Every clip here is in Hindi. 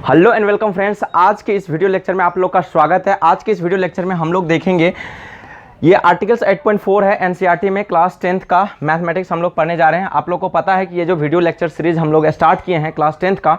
Hello and welcome friends. आज के इस वीडियो लेक्चर में आप लोग का स्वागत है। आज के इस वीडियो लेक्चर में हम लोग देखेंगे, ये आर्टिकल्स 8.4 है एनसीईआरटी में क्लास 10th का मैथमेटिक्स हम लोग पढ़ने जा रहे हैं। आप लोग को पता है कि ये जो वीडियो लेक्चर सीरीज हम लोग स्टार्ट किए हैं क्लास 10th का,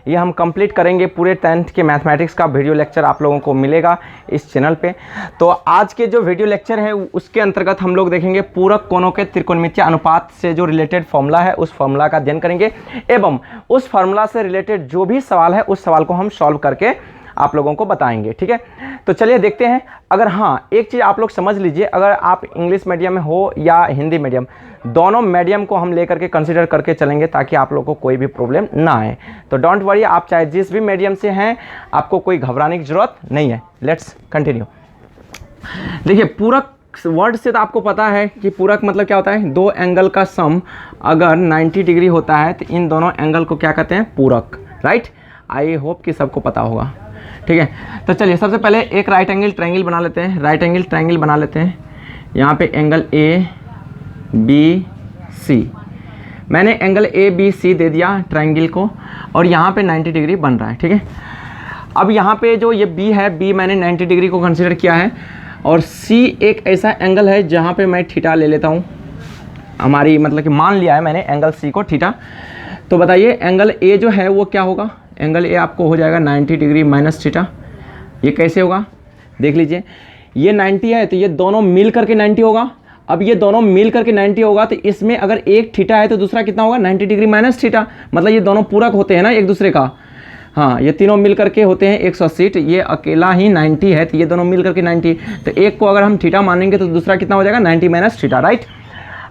ये हम कंप्लीट करेंगे। पूरे 10th के मैथमेटिक्स का वीडियो लेक्चर आप लोगों को मिलेगा इस चैनल पे। तो आज के जो वीडियो लेक्चर है उसके अंतर्गत हम लोग देखेंगे पूरक कोणों के त्रिकोणमितीय अनुपात से जो रिलेटेड फॉर्मूला है उस फॉर्मूला का अध्ययन करेंगे एवं उस फॉर्मूला से रिलेटेड जो भी सवाल है उस सवाल को हम सॉल्व करके आप लोगों को बताएंगे। ठीक है, तो चलिए देखते हैं। अगर हाँ, एक चीज़ आप लोग समझ लीजिए, अगर आप इंग्लिश मीडियम में हो या हिंदी मीडियम, दोनों मीडियम को हम लेकर के कंसीडर करके चलेंगे ताकि आप लोग को कोई भी प्रॉब्लम ना आए। तो डोंट वरी, आप चाहे जिस भी मीडियम से हैं आपको कोई घबराने की ज़रूरत नहीं है। Let's continue. देखिए, पूरक वर्ड से तो आपको पता है कि पूरक मतलब क्या होता है, दो एंगल का सम अगर 90 डिग्री होता है तो इन दोनों एंगल को क्या कहते हैं, पूरक। राइट, आई होप कि सबको पता होगा। ठीक है, तो चलिए सबसे पहले एक राइट एंगल ट्रायंगल बना लेते हैं। राइट एंगल ट्रायंगल बना लेते हैं। यहाँ पे एंगल ए बी सी, मैंने एंगल ए बी सी दे दिया ट्रायंगल को और यहाँ पे 90 डिग्री बन रहा है। ठीक है, अब यहाँ पे जो ये बी है, बी मैंने 90 डिग्री को कंसिडर किया है और सी एक ऐसा एंगल है जहाँ पे मैं थीटा ले लेता हूँ। हमारी मतलब कि मान लिया है मैंने एंगल सी को थीटा। तो बताइए एंगल ए जो है वो क्या होगा, एंगल ए आपको हो जाएगा 90 डिग्री माइनस थीटा। ये कैसे होगा देख लीजिए, ये 90 है तो ये दोनों मिल करके 90 होगा। अब ये दोनों मिल करके 90 होगा तो इसमें अगर एक थीटा है तो दूसरा कितना होगा, 90 डिग्री माइनस थीटा। मतलब ये दोनों पूरक होते हैं ना एक दूसरे का। हाँ, ये तीनों मिल करके होते हैं 180। ये अकेला ही 90 है तो ये दोनों मिल करके 90। तो एक को अगर हम थीटा मानेंगे तो दूसरा कितना हो जाएगा, 90 माइनस थीटा। राइट,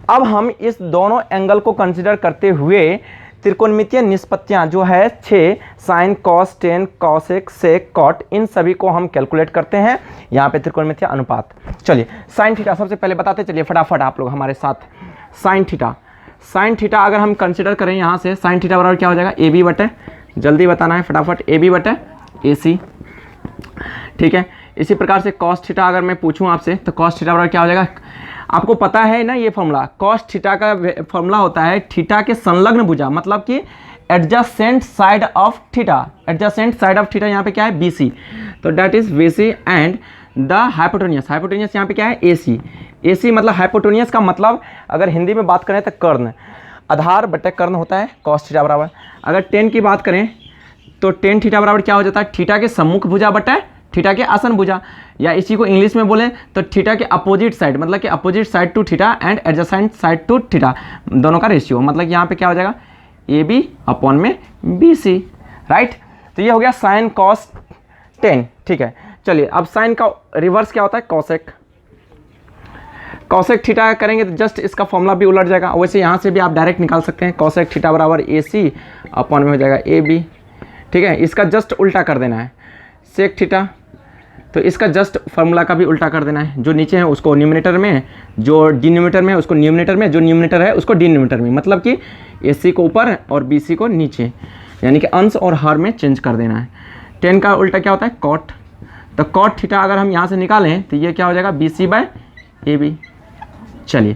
अब हम इस दोनों एंगल को कंसिडर करते हुए त्रिकोणमितीय निष्पत्तियां जो है 6 sine cos tan cosec sec cot, इन सभी को हम कैलकुलेट करते हैं यहाँ पे त्रिकोणमितीय अनुपात। चलिए साइन थीटा सबसे पहले बताते चलिए फटाफट आप लोग हमारे साथ। साइन थीटा, साइन थीटा अगर हम कंसिडर करें यहाँ से, साइन थीटा बराबर क्या हो जाएगा, ए बी बटे, जल्दी बताना है फटाफट, ए बी बटे ए सी। ठीक है, इसी प्रकार से कॉस थीटा अगर मैं पूछूं आपसे तो कॉस थीटा बराबर क्या हो जाएगा, आपको पता है ना ये फॉर्मूला, कॉस थीटा का फॉर्मूला होता है थीटा के संलग्न भुजा, मतलब कि adjacent side of theta. Adjacent side of theta यहाँ पे क्या है, बीसी, तो that is BC and the hypotenuse. Hypotenuse यहाँ पे क्या है, एसी। एसी मतलब हाइपोटेन्यूस का मतलब अगर हिंदी में बात करें तो कर्ण, आधार बटे कर्ण होता है कॉस थीटा बराबर। अगर टेन की बात करें तो टेन थीटा बराबर क्या हो जाता है, थीटा के सम्मुख भुजा बटे थीटा के आसन भुजा, या इसी को इंग्लिश में बोलें तो थीटा के अपोजिट साइड, मतलब कि opposite side to theta and adjacent side to theta, दोनों का रेशियो। मतलब यहाँ पे क्या हो जाएगा, ए बी अपॉन में बी सी। राइट, तो ये हो गया साइन कॉस टेन। ठीक है, चलिए अब साइन का रिवर्स क्या होता है, कॉसेक। कॉसेक थीटा करेंगे तो जस्ट इसका फॉर्मूला भी उलट जाएगा। वैसे यहाँ से भी आप डायरेक्ट निकाल सकते हैं, कॉसेक थीटा बराबर ए सी अपॉन में हो जाएगा ए बी। ठीक है, इसका जस्ट उल्टा कर देना है, सेक थीटा, तो इसका जस्ट फार्मूला का भी उल्टा कर देना है। जो नीचे है उसको न्यूमरेटर में, जो डिनोमिनेटर में उसको न्यूमरेटर में, जो न्यूमरेटर है उसको डिनोमिनेटर में, मतलब कि AC को ऊपर और BC को नीचे, यानी कि अंश और हर में चेंज कर देना है। 10 का उल्टा क्या होता है, कॉट। तो कॉट थीटा अगर हम यहाँ से निकालें तो ये क्या हो जाएगा, BC बाय AB। चलिए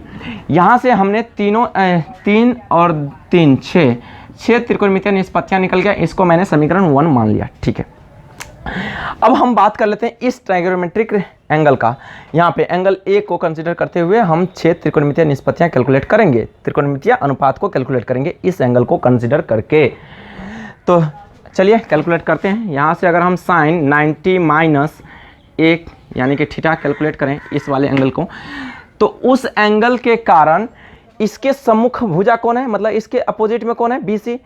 यहाँ से हमने तीन और तीन छः त्रिकोणमितीय निष्पत्तियाँ निकल गया, इसको मैंने समीकरण 1 मान लिया। ठीक है, अब हम बात कर लेते हैं इस ट्रायगोनोमेट्रिक एंगल का। यहाँ पे एंगल ए को कंसीडर करते हुए हम 6 त्रिकोणमितीय निष्पत्तियाँ कैलकुलेट करेंगे, त्रिकोणमितीय अनुपात को कैलकुलेट करेंगे इस एंगल को कंसीडर करके। तो चलिए कैलकुलेट करते हैं। यहाँ से अगर हम साइन 90 माइनस 1 यानी कि थीटा कैलकुलेट करें इस वाले एंगल को, तो उस एंगल के कारण इसके सम्मुख भुजा कौन है, मतलब इसके अपोजिट में कौन है, BC।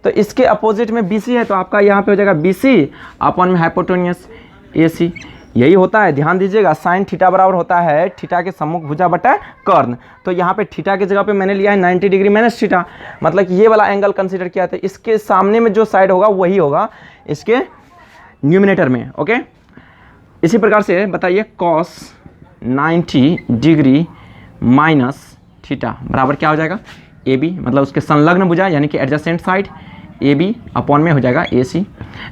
तो इसके अपोजिट में BC है तो आपका यहाँ पे हो जाएगा BC अपॉन में हाइपोटेन्यूस AC। यही होता है, ध्यान दीजिएगा, साइन थीटा बराबर होता है थीटा के सम्मुख भुजा बटा कर्ण। तो यहाँ पे थीटा की जगह पे मैंने लिया है 90 डिग्री माइनस थीटा, मतलब कि ये वाला एंगल कंसीडर किया था। इसके सामने में जो साइड होगा वही होगा इसके न्यूमिनेटर में। ओके, इसी प्रकार से बताइए कॉस 90 डिग्री माइनस थीटा बराबर क्या हो जाएगा, AB, मतलब उसके संलग्न भुजा यानी कि एडजेसेंट साइड, AB अपॉन में हो जाएगा AC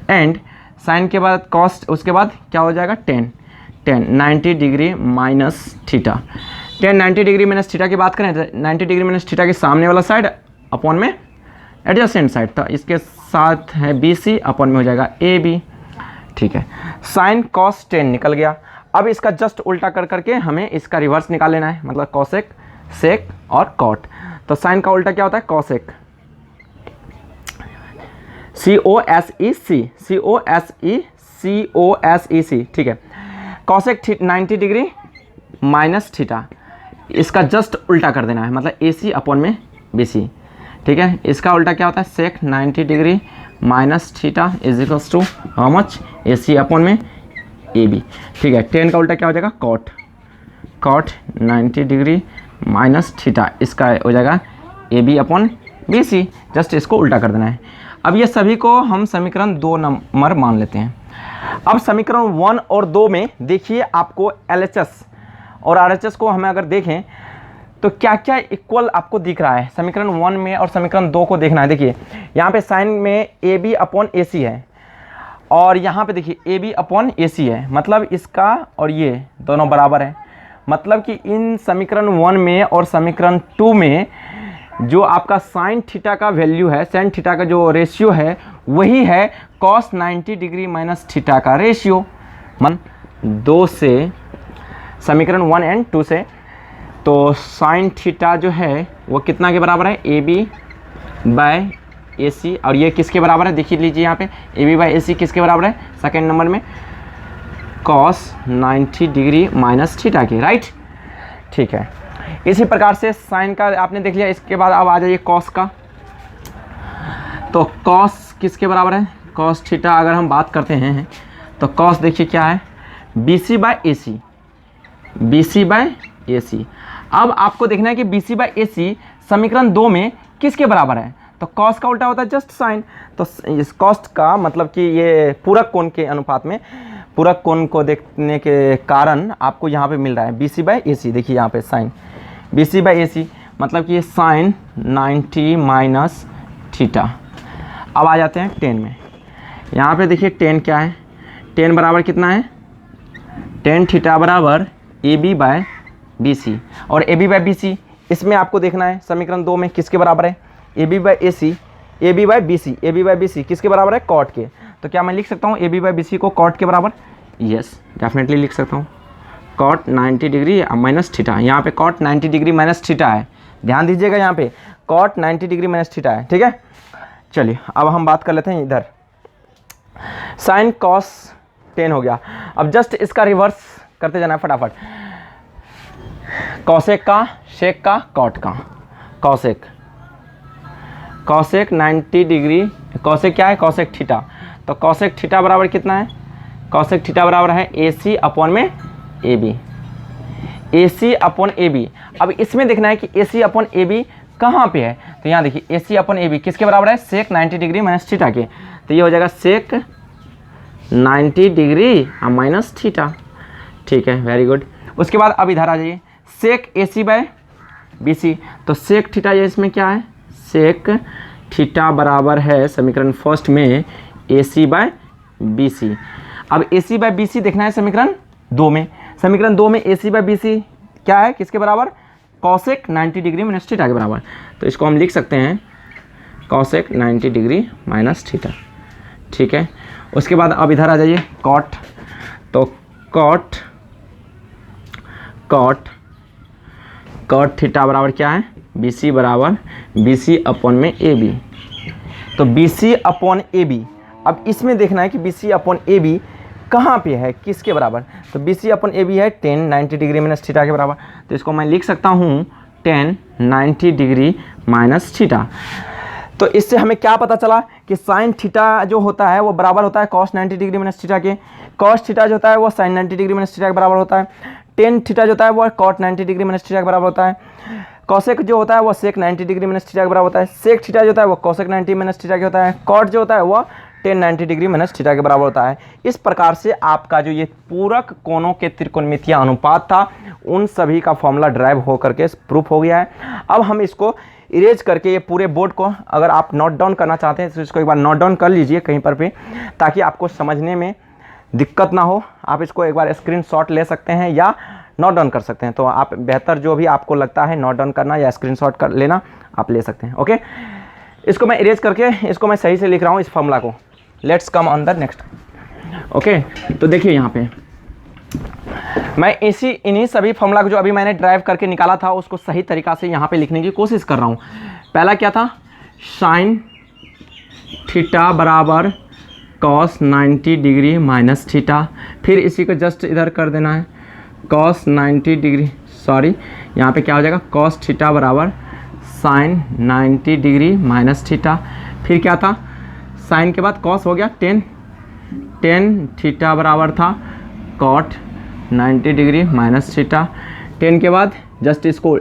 एंड साइन के बाद कॉस, उसके बाद क्या हो जाएगा, 10 90 degree minus theta. 10 90 degree minus theta की बात करें तो 90 डिग्री माइनस थीटा के सामने वाला साइड अपॉन में एडजेसेंट साइड, तो इसके साथ है BC, अपॉन में हो जाएगा AB। ठीक है, साइन कॉस टेन निकल गया। अब इसका जस्ट उल्टा कर करके हमें इसका रिवर्स निकाल लेना है, मतलब कॉसेक, सेक और कॉट। तो साइन का उल्टा क्या होता है? Cosec, COSEC। ठीक है, कॉसेक 90 डिग्री माइनस थीटा, इसका जस्ट उल्टा कर देना है, मतलब AC अपॉन में BC। ठीक है, इसका उल्टा क्या होता है? Sec 90 degree minus theta is equals to how much? AC upon में AB। ठीक है, टेन का उल्टा क्या हो जाएगा? Cot, cot 90 degree minus theta, इसका हो जाएगा AB अपॉन BC। जस्ट इसको उल्टा कर देना है। अब ये सभी को हम समीकरण 2 नंबर मान लेते हैं। अब समीकरण 1 और 2 में देखिए आपको LHS और RHS को हमें अगर देखें तो क्या क्या इक्वल आपको दिख रहा है। समीकरण 1 में और समीकरण 2 को देखना है। देखिए यहाँ पे साइन में AB अपॉन AC है, और यहाँ पे देखिए AB अपॉन AC है, मतलब इसका और ये दोनों बराबर है। मतलब कि इन समीकरण 1 में और समीकरण 2 में जो आपका साइन थीटा का वैल्यू है, साइन थीटा का जो रेशियो है, वही है कॉस 90 डिग्री माइनस थीटा का रेशियो। मन 2 से समीकरण 1 एंड 2 से, तो साइन थीटा जो है वो कितना के बराबर है? AB by AC। और ये किसके बराबर है? देखिए लीजिए यहाँ पे AB बाय AC किसके बराबर है? सेकेंड नंबर में कॉस 90 डिग्री माइनस थीटा के, राइट। ठीक है, इसी प्रकार से साइन का आपने देख लिया। इसके बाद अब आ जाइए कॉस का। तो कॉस किसके बराबर है? कॉस थीटा अगर हम बात करते हैं तो कॉस देखिए क्या है? BC by AC, BC by AC। अब आपको देखना है कि BC बाय AC समीकरण 2 में किसके बराबर है? तो कॉस का उल्टा होता है जस्ट साइन। तो इस कॉस्ट का मतलब कि ये पूरक कोण के अनुपात में, पूरक कोण को देखने के कारण आपको यहाँ पे मिल रहा है BC बाय AC। देखिए यहाँ पे साइन BC बाय AC, मतलब कि ये साइन 90 माइनस थीटा। अब आ जाते हैं 10 में। यहाँ पे देखिए 10 क्या है? 10 बराबर कितना है? 10 थीटा बराबर AB बाय BC। और AB बाय BC इसमें आपको देखना है समीकरण 2 में किसके बराबर है? AB by AC, AB by BC, AB by BC किसके बराबर है? कॉट के। तो क्या मैं लिख सकता हूँ AB बाय BC को कॉट के बराबर? यस, डेफिनेटली लिख सकता हूँ। कॉट 90 डिग्री माइनस थीटा, यहाँ पे कॉट 90 डिग्री माइनस थीटा है, ध्यान दीजिएगा यहाँ पे कॉट 90 डिग्री माइनस थीटा है। ठीक है, चलिए अब हम बात कर लेते हैं इधर। साइन कॉस 10 हो गया। अब जस्ट इसका रिवर्स करते जाना है फटाफट। कॉसेक का, शेक का, कॉट का। कॉसेक, कॉसेक 90 डिग्री, कॉसेक क्या है? Cosec theta. तो कॉसेक थीटा बराबर कितना है? कॉसेक थीटा बराबर है AC अपॉन में AB, AC अपॉन AB। अब इसमें देखना है कि AC अपॉन AB कहाँ पे है। तो यहाँ देखिए AC अपॉन AB किसके बराबर है? सेक 90 डिग्री माइनस थीटा के। तो ये हो जाएगा सेक 90 डिग्री माइनस थीटा। ठीक है, वेरी गुड। उसके बाद अब इधर आ जाइए, सेक AC बाय BC। तो सेक थीटा ये इसमें क्या है? सेक थीटा बराबर है समीकरण फर्स्ट में AC बाय BC। अब AC बाय BC देखना है समीकरण 2 में। समीकरण 2 में AC बाय BC क्या है? किसके बराबर? कॉसेक 90 डिग्री माइनस थीटा के बराबर। तो इसको हम लिख सकते हैं कॉसेक 90 डिग्री माइनस थीटा। ठीक है, उसके बाद अब इधर आ जाइए कॉट। तो कॉट, कॉट, कॉट थीटा बराबर क्या है? BC बराबर BC अपॉन में AB। तो BC अपॉन AB, अब इसमें देखना है कि BC अपॉन AB कहाँ पे है, किसके बराबर? तो BC अपॉन AB है 10 90 डिग्री माइनस थीटा के बराबर। तो इसको मैं लिख सकता हूँ 10 90 डिग्री माइनस थीटा। तो इससे हमें क्या पता चला कि साइन थीटा जो होता है वो बराबर होता है कॉस 90 डिग्री माइनस थीटा के। कॉस थीटा जो होता है वो साइन 90 डिग्री माइनस थीटा के बराबर होता है। टेन थीटा जो होता है वो कॉट 90 डिग्री माइनस थीटा के बराबर होता है। कॉसेक जो होता है वो सेक 90 डिग्री माइनस थीटा के बराबर होता है। सेक थीटा जो होता है वो कॉसेक 90 माइनस थीटा के होता है। कॉट जो होता है वो 10 90 डिग्री माइनस थीटा के बराबर होता है। इस प्रकार से आपका जो ये पूरक कोणों के त्रिकोणमितीय अनुपात था उन सभी का फॉर्मूला ड्राइव हो करके प्रूफ हो गया है। अब हम इसको इरेज करके ये पूरे बोर्ड को अगर आप नोट डाउन करना चाहते हैं तो इसको एक बार नोट डाउन कर लीजिए कहीं पर भी, ताकि आपको समझने में दिक्कत ना हो। आप इसको एक बार स्क्रीनशॉट ले सकते हैं या नोट डाउन कर सकते हैं। तो आप बेहतर जो भी आपको लगता है नोट डाउन करना या स्क्रीनशॉट कर लेना आप ले सकते हैं। ओके, इसको मैं इरेज करके इसको मैं सही से लिख रहा हूँ इस फॉर्मूला को। Let's come on the next. Okay, तो देखिए यहाँ पे मैं इन्हीं सभी फॉर्मूला को जो अभी मैंने ड्राइव करके निकाला था उसको सही तरीक़ा से यहाँ पे लिखने की कोशिश कर रहा हूँ। पहला क्या था, साइन थीटा बराबर कॉस 90 डिग्री माइनस थीटा, फिर इसी को जस्ट इधर कर देना है कॉस 90 डिग्री, सॉरी यहाँ पे क्या हो जाएगा, कॉस थीटा बराबर साइन 90 डिग्री माइनस थीटा, फिर क्या था, साइन के बाद कॉस हो गया 10 थीटा बराबर था कॉट 90 डिग्री माइनस थीटा, 10 के बाद जस्ट इसको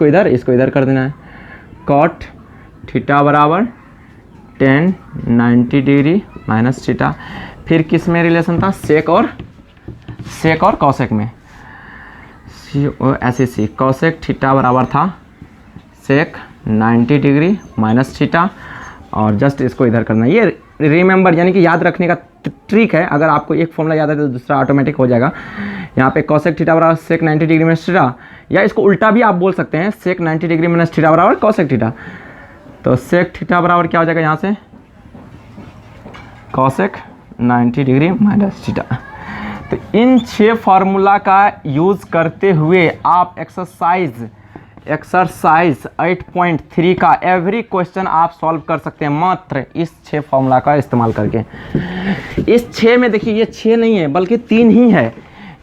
इधर कर देना है कॉट थीटा बराबर 10 90 डिग्री माइनस थीटा, फिर किस में रिलेशन था, सेक और कॉसेक में, ऐसे सी कॉसेक थीटा बराबर था सेक 90 डिग्री माइनस थीटा, और जस्ट इसको इधर करना। ये रिमेंबर यानी कि याद रखने का ट्रिक है, अगर आपको एक फॉर्मूला याद है तो दूसरा ऑटोमेटिक हो जाएगा। यहाँ पे कॉसेक थीटा बराबर सेक 90 डिग्री माइनस थीटा, या इसको उल्टा भी आप बोल सकते हैं सेक 90 डिग्री माइनस थीटा बराबर कॉसेक थीटा। तो सेक थीटा बराबर क्या हो जाएगा यहाँ से, कॉसेक 90 डिग्री माइनस थीटा। तो इन 6 फार्मूला का यूज़ करते हुए आप एक्सरसाइज 8.3 का एवरी क्वेश्चन आप सॉल्व कर सकते हैं मात्र इस 6 फार्मूला का इस्तेमाल करके। इस 6 में देखिए ये 6 नहीं है बल्कि 3 ही है,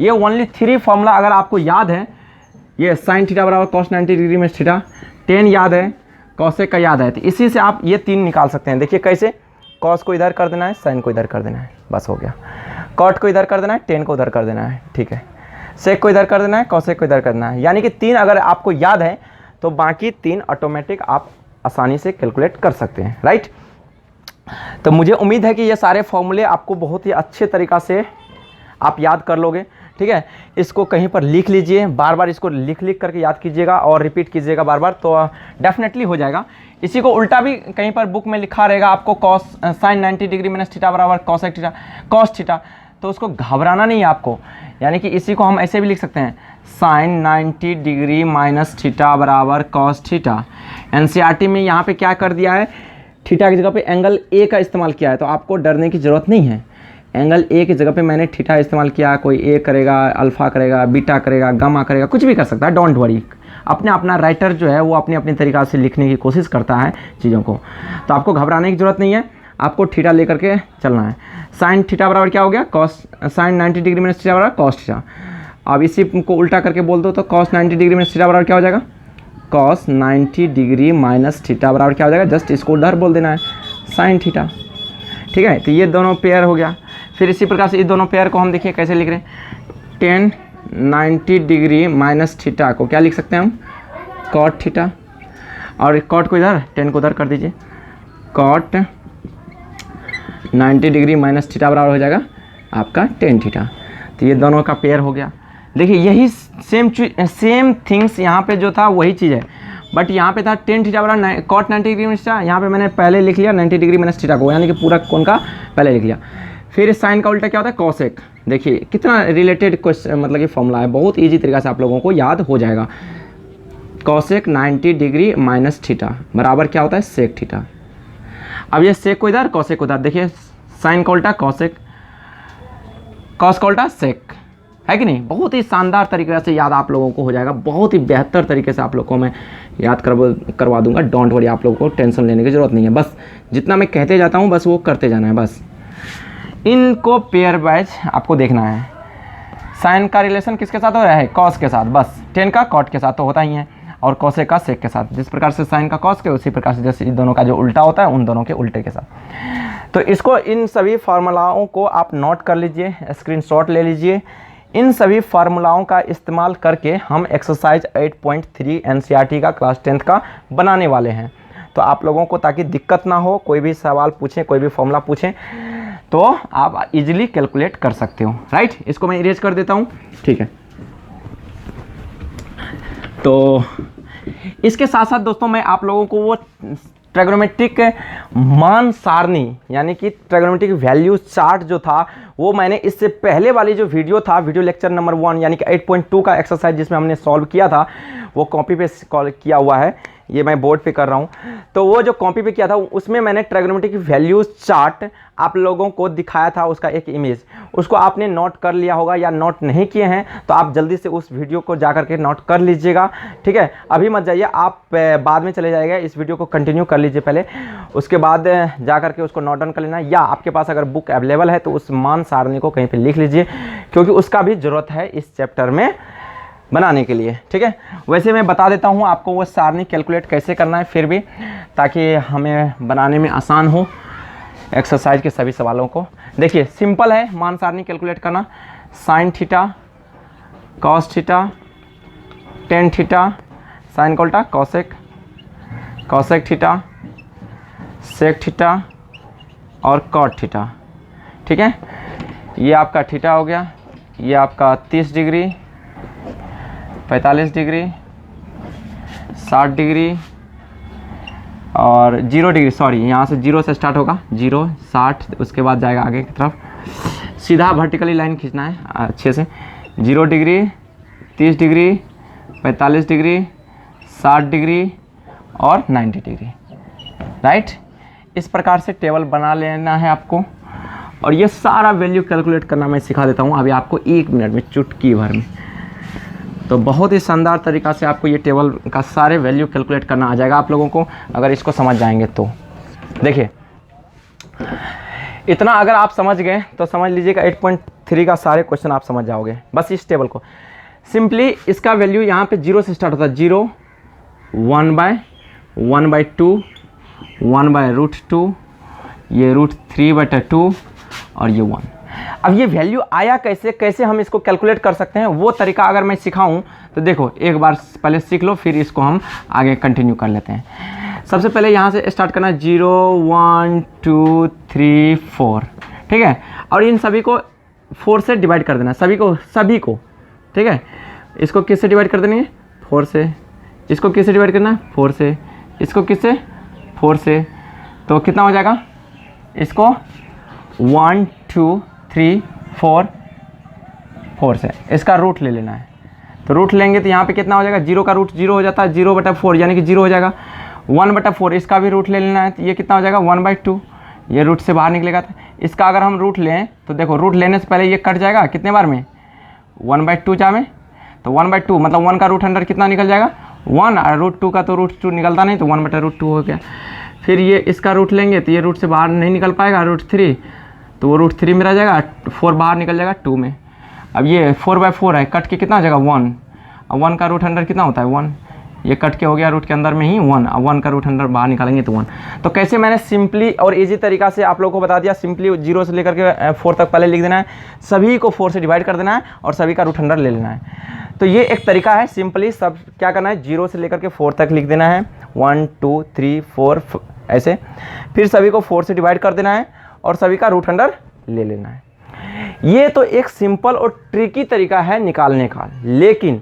ये ओनली 3 फार्मूला अगर आपको याद है, ये साइन थीटा बराबर कॉस 90 डिग्री में थीटा, 10 याद है, कॉसेक का याद है, तो इसी से आप ये 3 निकाल सकते हैं। देखिए कैसे, कॉस को इधर कर देना है, साइन को इधर कर देना है, बस हो गया। कॉट को इधर कर देना है, 10 को उधर कर देना है, ठीक है। सेक को इधर कर देना है, कॉसेक को इधर करना है, यानी कि 3 अगर आपको याद है तो बाकी 3 ऑटोमेटिक आप आसानी से कैलकुलेट कर सकते हैं, राइट। तो मुझे उम्मीद है कि ये सारे फॉर्मूले आपको बहुत ही अच्छे तरीक़ा से आप याद कर लोगे, ठीक है। इसको कहीं पर लिख लीजिए, बार बार इसको लिख करके याद कीजिएगा और रिपीट कीजिएगा बार बार, तो डेफिनेटली हो जाएगा। इसी को उल्टा भी कहीं पर बुक में लिखा रहेगा आपको, cos sine 90 degree minus theta बराबर कॉसेक थीटा कॉस थीटा, तो उसको घबराना नहीं है आपको। यानी कि इसी को हम ऐसे भी लिख सकते हैं, साइन 90 डिग्री माइनस थीटा बराबर कॉस थीटा। एनसीईआरटी में यहाँ पे क्या कर दिया है, थीटा की जगह पे एंगल ए का इस्तेमाल किया है, तो आपको डरने की ज़रूरत नहीं है। एंगल ए की जगह पे मैंने थीटा इस्तेमाल किया, कोई ए करेगा, अल्फ़ा करेगा, बीटा करेगा, गामा करेगा, कुछ भी कर सकता है, डोंट वरी। अपना राइटर जो है वो अपनी तरीक़ा से लिखने की कोशिश करता है चीज़ों को, तो आपको घबराने की ज़रूरत नहीं है, आपको थीटा लेकर के चलना है। साइन थीटा बराबर क्या हो गया, cos sine 90 degree minus theta बराबर कॉस थीटा। अब इसी को उल्टा करके बोल दो तो कॉस 90 डिग्री माइनस थीटा बराबर क्या हो जाएगा, कॉस 90 डिग्री माइनस थीटा बराबर क्या हो जाएगा, जस्ट इसको उधर बोल देना है साइन थीटा, ठीक है। तो ये दोनों पेयर हो गया। फिर इसी प्रकार से इस दोनों पेयर को हम देखिए कैसे लिख रहे हैं, 10 90 डिग्री माइनस थीटा को क्या लिख सकते हैं हम, कॉट थीटा, और कॉट को इधर 10 को उधर कर दीजिए, कॉट 90 डिग्री माइनस थीटा बराबर हो जाएगा आपका 10 थीटा। तो ये दोनों का पेयर हो गया। देखिए यही सेम थिंग्स यहाँ पे जो था वही चीज़ है, बट यहाँ पे था 10 थीटा बराबर कॉट 90 डिग्री माइनस थीटा, यहाँ पे मैंने पहले लिख लिया 90 डिग्री माइनस थीटा को, यानी कि पूरा कोण का पहले लिख लिया। फिर साइन का उल्टा क्या होता है, कॉसेक। देखिए कितना रिलेटेड क्वेश्चन, मतलब कि फॉर्मूला है, बहुत ईजी तरीक़ा से आप लोगों को याद हो जाएगा। कॉसेक 90 डिग्री माइनस थीटा बराबर क्या होता है, सेक थीटा। अब ये सेक को इधर, कॉसेक को इधर, देखिए साइन का उल्टा कॉसेक, कॉस का उल्टा सेक, है कि नहीं। बहुत ही शानदार तरीके से याद आप लोगों को हो जाएगा, बहुत ही बेहतर तरीके से आप लोगों को मैं याद करवा दूंगा, डोंट वरी, आप लोगों को टेंशन लेने की ज़रूरत नहीं है। बस जितना मैं कहते जाता हूँ बस वो करते जाना है, बस इनको पेयर वाइज आपको देखना है। साइन का रिलेशन किसके साथ हो रहा है, कॉस के साथ, बस 10 का कॉट के साथ तो होता ही है, और कॉसेक का सेक के साथ। जिस प्रकार से साइन का कॉस के, उसी प्रकार से जैसे इन दोनों का जो उल्टा होता है उन दोनों के उल्टे के साथ। तो इसको, इन सभी फार्मूलाओं को आप नोट कर लीजिए, स्क्रीनशॉट ले लीजिए। इन सभी फार्मूलाओं का इस्तेमाल करके हम एक्सरसाइज 8.3 एनसीईआरटी का क्लास 10th का बनाने वाले हैं। तो आप लोगों को ताकि दिक्कत ना हो, कोई भी सवाल पूछें, कोई भी फॉर्मूला पूछें तो आप इजीली कैलकुलेट कर सकते हो, राइट। इसको मैं इरेज कर देता हूँ, ठीक है। तो इसके साथ साथ दोस्तों मैं आप लोगों को वो ट्रिग्नोमेट्रिक मान सारणी यानी कि ट्रिग्नोमेट्रिक वैल्यू चार्ट जो था वो मैंने इससे पहले वाली जो वीडियो था, वीडियो लेक्चर नंबर 1 यानी कि 8.2 का एक्सरसाइज जिसमें हमने सॉल्व किया था, वो कॉपी पे कॉल किया हुआ है। ये मैं बोर्ड पे कर रहा हूँ। तो वो जो कॉपी पे किया था उसमें मैंने ट्रिग्नोमेट्री की वैल्यूज चार्ट आप लोगों को दिखाया था, उसका एक इमेज, उसको आपने नोट कर लिया होगा या नोट नहीं किए हैं तो आप जल्दी से उस वीडियो को जा करके नोट कर लीजिएगा, ठीक है। अभी मत जाइए, आप बाद में चले जाइएगा, इस वीडियो को कंटिन्यू कर लीजिए पहले, उसके बाद जा करके उसको नोट डाउन कर लेना, या आपके पास अगर बुक अवेलेबल है तो उस मान सारणी को कहीं पर लिख लीजिए, क्योंकि उसका भी ज़रूरत है इस चैप्टर में बनाने के लिए, ठीक है। वैसे मैं बता देता हूँ आपको वो सारणी कैलकुलेट कैसे करना है फिर भी, ताकि हमें बनाने में आसान हो एक्सरसाइज के सभी सवालों को। देखिए सिंपल है मान सारणी कैलकुलेट करना। Sine theta, cos theta, tan theta, sine कोल्टा cosec, cosec theta, sec theta और कॉट थीटा, ठीक है। ये आपका थीटा हो गया, ये आपका 30 डिग्री, 45 डिग्री, 60 डिग्री और 0 डिग्री, सॉरी यहाँ से 0 से स्टार्ट होगा, 0 60, उसके बाद जाएगा आगे की तरफ, सीधा वर्टिकली लाइन खींचना है अच्छे से। 0 डिग्री, 30 डिग्री, 45 डिग्री, 60 डिग्री और 90 डिग्री, राइट। इस प्रकार से टेबल बना लेना है आपको, और ये सारा वैल्यू कैलकुलेट करना मैं सिखा देता हूँ अभी आपको 1 मिनट में, चुटकी भर में। तो बहुत ही शानदार तरीक़ा से आपको ये टेबल का सारे वैल्यू कैलकुलेट करना आ जाएगा आप लोगों को, अगर इसको समझ जाएंगे तो। देखिए इतना अगर आप समझ गए तो समझ लीजिएगा 8.3 का सारे क्वेश्चन आप समझ जाओगे बस इस टेबल को। सिंपली इसका वैल्यू यहाँ पे 0 से स्टार्ट होता है, 0, 1/1/2, 1/√2, ये √3/2 और ये 1। अब ये वैल्यू आया कैसे, कैसे हम इसको कैलकुलेट कर सकते हैं वो तरीका अगर मैं सिखाऊं तो देखो एक बार पहले सीख लो, फिर इसको हम आगे कंटिन्यू कर लेते हैं। सबसे पहले यहाँ से स्टार्ट करना, 0, 1, 2, 3, 4, ठीक है। और इन सभी को 4 से डिवाइड कर देना, सभी को, ठीक है। इसको किससे डिवाइड कर देनी है, 4 से। इसको किससे डिवाइड करना है, 4 से। इसको किससे, 4 से। तो कितना हो जाएगा, इसको 1, 2, 3, 4 से इसका रूट ले लेना है। तो रूट लेंगे तो यहाँ पे कितना हो जाएगा, 0 का रूट 0 हो जाता है, 0/4 यानी कि 0 हो जाएगा। 1/4 इसका भी रूट ले लेना है, तो ये कितना हो जाएगा, 1/2, ये रूट से बाहर निकलेगा। तो इसका अगर हम रूट लें तो देखो रूट लेने से पहले ये कट जाएगा कितने बार में, 1/2 जा में, तो 1/2 मतलब 1 का रूट अंडर कितना निकल जाएगा, 1, और √2 का तो √2 निकलता नहीं, तो 1/√2 हो गया। फिर ये इसका रूट लेंगे तो ये रूट से बाहर नहीं निकल पाएगा, √3, तो वो √3 में रह जाएगा, 4 बाहर निकल जाएगा 2 में। अब ये 4/4 है, कट के कितना हो जाएगा, 1, अब 1 का रूट अंडर कितना होता है, 1, ये कट के हो गया रूट के अंदर में ही 1, अब 1 का रूट अंडर बाहर निकालेंगे तो 1। तो कैसे मैंने सिंपली और इजी तरीका से आप लोगों को बता दिया, सिंपली 0 से लेकर के 4 तक पहले लिख देना है, सभी को 4 से डिवाइड कर देना है और सभी का रूट अंडर ले लेना है। तो ये एक तरीका है, सिंपली सब क्या करना है, 0 से लेकर के 4 तक लिख देना है, 1, 2, 3, 4 ऐसे, फिर सभी को 4 से डिवाइड कर देना है और सभी का रूट अंडर ले लेना है। ये तो एक सिंपल और ट्रिकी तरीका है निकालने का, लेकिन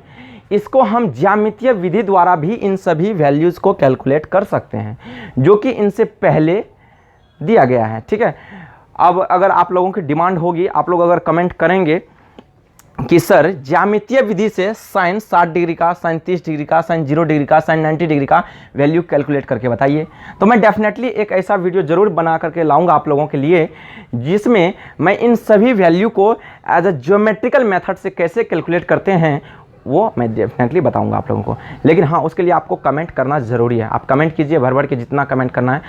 इसको हम ज्यामितीय विधि द्वारा भी इन सभी वैल्यूज़ को कैलकुलेट कर सकते हैं, जो कि इनसे पहले दिया गया है, ठीक है। अब अगर आप लोगों की डिमांड होगी, आप लोग अगर कमेंट करेंगे कि सर ज्यामितीय विधि से साइन 60 डिग्री का, साइन 30 डिग्री का, साइन 0 डिग्री का, साइन 90 डिग्री का वैल्यू कैलकुलेट करके बताइए, तो मैं डेफिनेटली एक ऐसा वीडियो ज़रूर बना करके लाऊंगा आप लोगों के लिए, जिसमें मैं इन सभी वैल्यू को एज अ ज्योमेट्रिकल मेथड से कैसे कैलकुलेट करते हैं वो मैं डेफिनेटली बताऊंगा आप लोगों को। लेकिन हाँ, उसके लिए आपको कमेंट करना ज़रूरी है, आप कमेंट कीजिए भर भर के, जितना कमेंट करना है,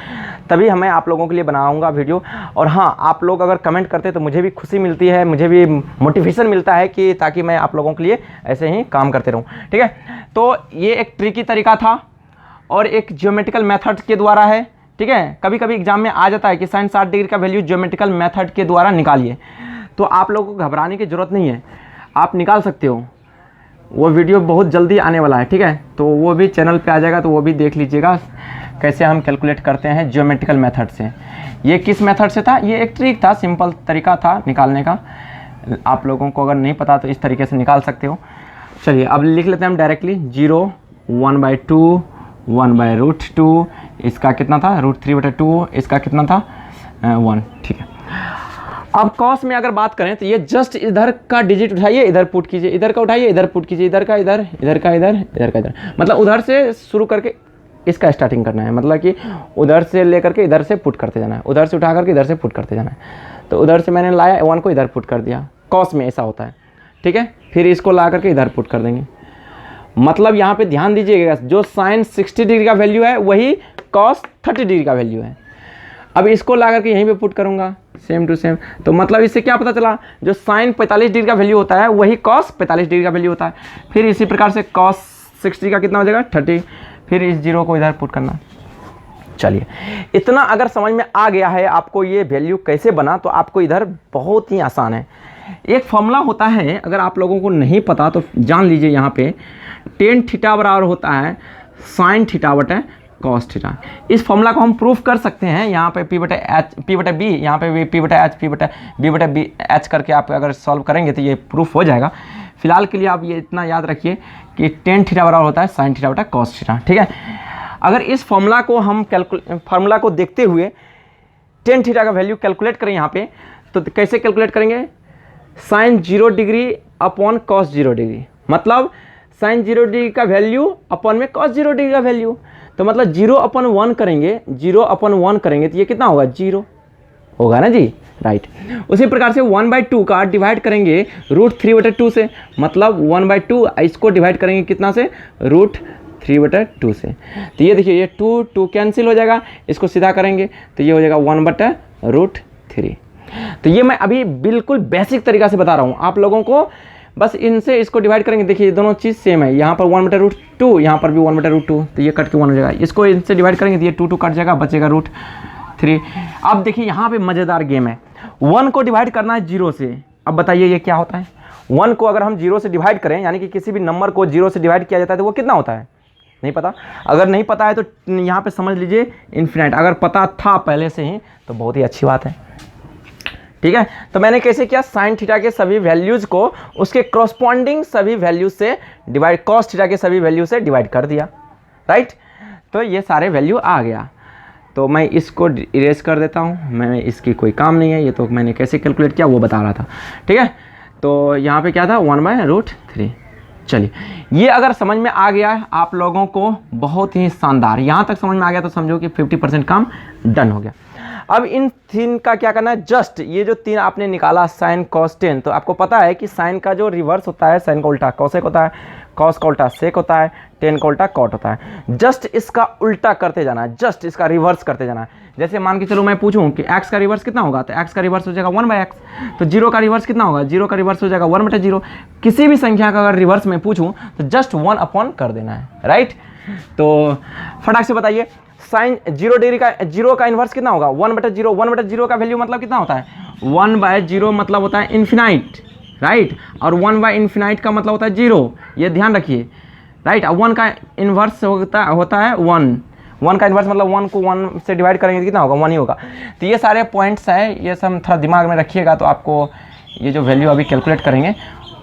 तभी मैं आप लोगों के लिए बनाऊंगा वीडियो। और हाँ, आप लोग अगर कमेंट करते तो मुझे भी खुशी मिलती है, मुझे भी मोटिवेशन मिलता है कि ताकि मैं आप लोगों के लिए ऐसे ही काम करते रहूँ, ठीक है। तो ये एक ट्रिकी तरीका था और एक ज्योमेट्रिकल मेथड के द्वारा है, ठीक है। कभी कभी एग्जाम में आ जाता है कि साइन 60 डिग्री का वैल्यू ज्योमेट्रिकल मेथड के द्वारा निकालिए, तो आप लोगों को घबराने की ज़रूरत नहीं है, आप निकाल सकते हो। वो वीडियो बहुत जल्दी आने वाला है, ठीक है, तो वो भी चैनल पे आ जाएगा, तो वो भी देख लीजिएगा कैसे हम कैलकुलेट करते हैं ज्योमेट्रिकल मेथड से। ये किस मेथड से था, ये एक ट्रिक था, सिंपल तरीका था निकालने का। आप लोगों को अगर नहीं पता तो इस तरीके से निकाल सकते हो। चलिए अब लिख लेते हैं हम डायरेक्टली, 0, 1/2, 1/√2, इसका कितना था, √3/2, इसका कितना था 1, ठीक है। अब कॉस में अगर बात करें तो ये जस्ट इधर का डिजिट उठाइए, इधर पुट कीजिए, इधर का उठाइए, इधर पुट कीजिए, इधर का इधर, इधर का इधर, इधर का इधर, मतलब उधर से शुरू करके इसका स्टार्टिंग करना है, मतलब कि उधर से लेकर के इधर से पुट करते जाना है, उधर से उठा करके इधर से पुट करते जाना है। तो उधर से मैंने लाया 1 को इधर पुट कर दिया, कॉस में ऐसा होता है, ठीक है। फिर इसको ला करके इधर पुट कर देंगे। मतलब यहाँ पे ध्यान दीजिएगा, जो साइन 60 डिग्री का वैल्यू है वही कॉस 30 डिग्री का वैल्यू है। अब इसको ला करके यहीं पे पुट करूँगा सेम टू सेम, तो मतलब इससे क्या पता चला, जो साइन 45 डिग्री का वैल्यू होता है वही कॉस 45 डिग्री का वैल्यू होता है। फिर इसी प्रकार से कॉस 60 का कितना हो जाएगा 30, फिर इस 0 को इधर पुट करना। चलिए, इतना अगर समझ में आ गया है आपको ये वैल्यू कैसे बना, तो आपको इधर बहुत ही आसान है। एक फॉर्मूला होता है, अगर आप लोगों को नहीं पता तो जान लीजिए, यहाँ पे टेन थीटा बराबर होता है साइन थीटा बटे कॉस थीटा। इस फॉर्मूला को हम प्रूफ कर सकते हैं, यहाँ पे पी बटे बी, यहाँ पे भी पी बटे एच, बी बटे बी एच करके आप अगर सॉल्व करेंगे तो ये प्रूफ हो जाएगा। फिलहाल के लिए आप ये इतना याद रखिए कि टेन थीटा बराबर होता है साइन थीटा बटे कॉस थीटा, ठीक है। अगर इस फॉर्मूला को हम फॉर्मूला को देखते हुए टेन थीटा का वैल्यू कैलकुलेट करें यहाँ पे, तो कैसे कैलकुलेट करेंगे, sine 0 degree upon cos 0 degree, मतलब साइन 0 डिग्री का वैल्यू अपॉन में कॉस 0 डिग्री का वैल्यू। तो मतलब 0/1 करेंगे, 0/1 करेंगे तो ये कितना होगा 0 होगा ना जी, राइट। उसी प्रकार से 1/2 का डिवाइड करेंगे √3/2 से, मतलब 1/2 इसको डिवाइड करेंगे कितना से, √3/2 से। तो ये देखिए, ये 2 कैंसिल हो जाएगा, इसको सीधा करेंगे तो ये हो जाएगा 1/√3। तो ये मैं अभी बिल्कुल बेसिक तरीका से बता रहा हूँ आप लोगों को, बस इनसे इसको डिवाइड करेंगे। देखिए दोनों चीज़ सेम है, यहाँ पर 1/√2, यहाँ पर भी 1/√2, तो ये कट के 1 हो जाएगा। इसको इनसे डिवाइड करेंगे तो ये 2 कट जाएगा, बचेगा √3। अब देखिए यहाँ पे मज़ेदार गेम है, 1 को डिवाइड करना है 0 से। अब बताइए ये क्या होता है, 1 को अगर हम 0 से डिवाइड करें, यानी कि किसी भी नंबर को 0 से डिवाइड किया जाता है तो वो कितना होता है, नहीं पता। अगर नहीं पता है तो यहाँ पे समझ लीजिए इन्फिनाइट, अगर पता था पहले से ही तो बहुत ही अच्छी बात है, ठीक है। तो मैंने कैसे किया, साइन थीटा के सभी वैल्यूज़ को उसके करस्पॉन्डिंग सभी वैल्यूज से डिवाइड, कॉस थीटा के सभी वैल्यू से डिवाइड कर दिया, राइट। तो ये सारे वैल्यू आ गया। तो मैं इसको इरेज कर देता हूँ, मैं इसकी कोई काम नहीं है, ये तो मैंने कैसे कैलकुलेट किया वो बता रहा था, ठीक है। तो यहाँ पे क्या था 1/√3। चलिए, ये अगर समझ में आ गया है आप लोगों को, बहुत ही शानदार। यहाँ तक समझ में आ गया तो समझो कि 50% काम डन हो गया। अब इन 3 का क्या करना है, जस्ट ये जो 3 आपने निकाला साइन कॉस टेन, तो आपको पता है कि साइन का जो रिवर्स होता है, साइन का उल्टा कॉसेक होता है, कॉस का उल्टा सेक होता है, टेन का उल्टा कॉट होता है। जस्ट इसका उल्टा करते जाना है, जस्ट इसका रिवर्स करते जाना है। जैसे मान के चलो मैं पूछूं कि x का रिवर्स कितना होगा, तो x का रिवर्स हो जाएगा 1/x। तो 0 का रिवर्स कितना होगा, 0 का रिवर्स हो जाएगा 1/0। किसी भी संख्या का अगर रिवर्स में पूछूं तो जस्ट 1 कर देना है, राइट। तो फटाक से बताइए, साइन 0 डिग्री का 0 का इन्वर्स कितना होगा 1/0। 1/0 का वैल्यू मतलब कितना होता है, 1/0 मतलब होता है इन्फिनाइट, राइट। और 1/∞ का मतलब होता है 0, ये ध्यान रखिए, राइट। अब 1 का इन्वर्स होता है 1। 1 का इन्वर्स मतलब 1 को 1 से डिवाइड करेंगे तो कितना होगा 1 ही होगा। तो ये सारे पॉइंट्स हैं, ये सब थोड़ा दिमाग में रखिएगा तो आपको ये जो वैल्यू अभी कैलकुलेट करेंगे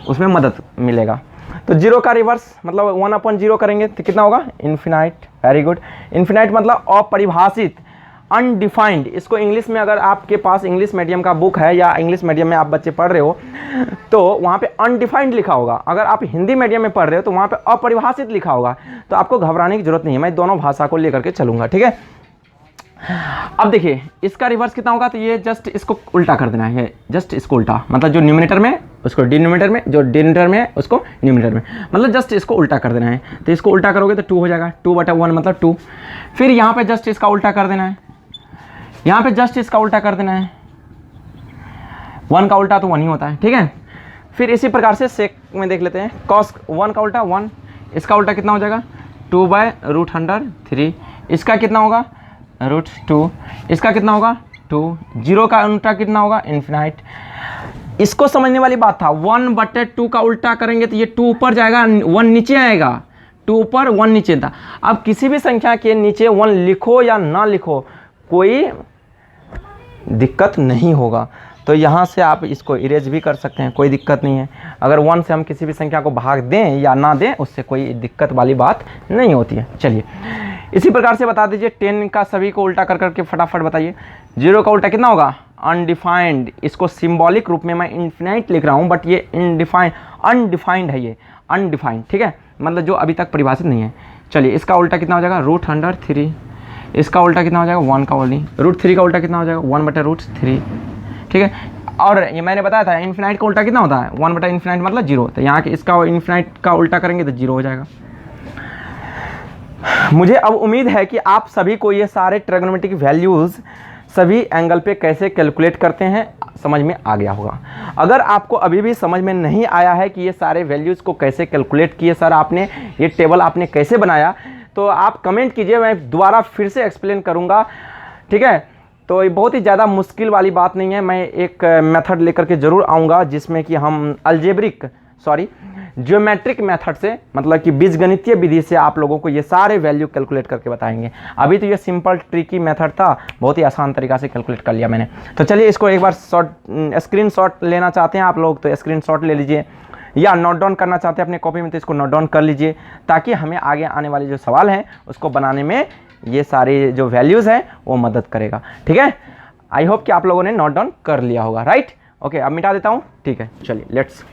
उसमें मदद मिलेगा। तो 0 का रिवर्स मतलब 1/0 करेंगे तो कितना होगा इन्फिनाइट, वेरी गुड। इन्फिनाइट मतलब अपरिभाषित, अनडिफाइंड। इसको इंग्लिश में, अगर आपके पास इंग्लिश मीडियम का बुक है या इंग्लिश मीडियम में आप बच्चे पढ़ रहे हो तो वहाँ पे अनडिफाइंड लिखा होगा। अगर आप हिंदी मीडियम में पढ़ रहे हो तो वहाँ पे अपरिभाषित लिखा होगा। तो आपको घबराने की जरूरत नहीं है, मैं दोनों भाषा को लेकर के चलूँगा, ठीक है। अब देखिए इसका रिवर्स कितना होगा, तो ये जस्ट इसको उल्टा कर देना है, जस्ट इसको उल्टा, मतलब जो न्यूमरेटर में उसको डिनोमिनेटर में, जो डिनोमिनेटर में उसको न्यूमरेटर में, मतलब जस्ट इसको उल्टा कर देना है। तो इसको उल्टा करोगे तो 2 हो जाएगा, 2/1 मतलब 2। फिर यहाँ पे जस्ट इसका उल्टा कर देना है, यहाँ पे जस्ट इसका उल्टा कर देना है, 1 का उल्टा तो 1 ही होता है, ठीक है। फिर इसी प्रकार से सेक में देख लेते हैं, कॉस 1 का उल्टा 1, इसका उल्टा कितना हो जाएगा 2/√3। इसका कितना होगा √2, इसका कितना होगा 2। 0 का उल्टा कितना होगा इन्फिनाइट। इसको समझने वाली बात था, 1/2 का उल्टा करेंगे तो ये 2 ऊपर जाएगा, 1 नीचे आएगा, 2 ऊपर 1 नीचे था। अब किसी भी संख्या के नीचे 1 लिखो या ना लिखो कोई दिक्कत नहीं होगा। तो यहाँ से आप इसको इरेज भी कर सकते हैं, कोई दिक्कत नहीं है। अगर 1 से हम किसी भी संख्या को भाग दें या ना दें उससे कोई दिक्कत वाली बात नहीं होती है। चलिए इसी प्रकार से बता दीजिए 10 का सभी को उल्टा कर करके फटाफट बताइए। 0 का उल्टा कितना होगा अनडिफाइंड। इसको सिंबॉलिक रूप में मैं इन्फिनाइट लिख रहा हूँ बट ये अनडिफाइंड है, ये अनडिफाइंड, ठीक है, मतलब जो अभी तक परिभाषित नहीं है। चलिए इसका उल्टा कितना हो जाएगा, √3। इसका उल्टा कितना हो जाएगा, 1 का ओनली। √3 का उल्टा कितना हो जाएगा, 1/√3। ठीक है, और ये मैंने बताया था इन्फिनाइट का उल्टा कितना होता है, 1/∞ मतलब 0। तो यहाँ के इसका इन्फिनाइट का उल्टा करेंगे तो 0 हो जाएगा। मुझे अब उम्मीद है कि आप सभी को ये सारे ट्रिग्नोमेट्रिक वैल्यूज़ सभी एंगल पे कैसे कैलकुलेट करते हैं समझ में आ गया होगा। अगर आपको अभी भी समझ में नहीं आया है कि ये सारे वैल्यूज़ को कैसे कैलकुलेट किए सर आपने, ये टेबल आपने कैसे बनाया, तो आप कमेंट कीजिए, मैं दोबारा फिर से एक्सप्लेन करूँगा। ठीक है, तो ये बहुत ही ज़्यादा मुश्किल वाली बात नहीं है। मैं एक मेथड लेकर के ज़रूर आऊँगा जिसमें कि हम ज्योमेट्रिक मेथड से, मतलब कि बीजगणितीय विधि से आप लोगों को ये सारे वैल्यू कैलकुलेट करके बताएंगे। अभी तो ये सिंपल ट्रिकी मेथड था, बहुत ही आसान तरीका से कैलकुलेट कर लिया मैंने। तो चलिए इसको एक बार स्क्रीनशॉट लेना चाहते हैं आप लोग तो स्क्रीनशॉट ले लीजिए, या नोट डाउन करना चाहते हैं अपने कॉपी में तो इसको नोट डाउन कर लीजिए, ताकि हमें आगे आने वाले जो सवाल हैं उसको बनाने में ये सारे जो वैल्यूज़ हैं वो मदद करेगा। ठीक है, आई होप कि आप लोगों ने नोट डाउन कर लिया होगा। राइट, ओके, अब मिटा देता हूँ। ठीक है, चलिए लेट्स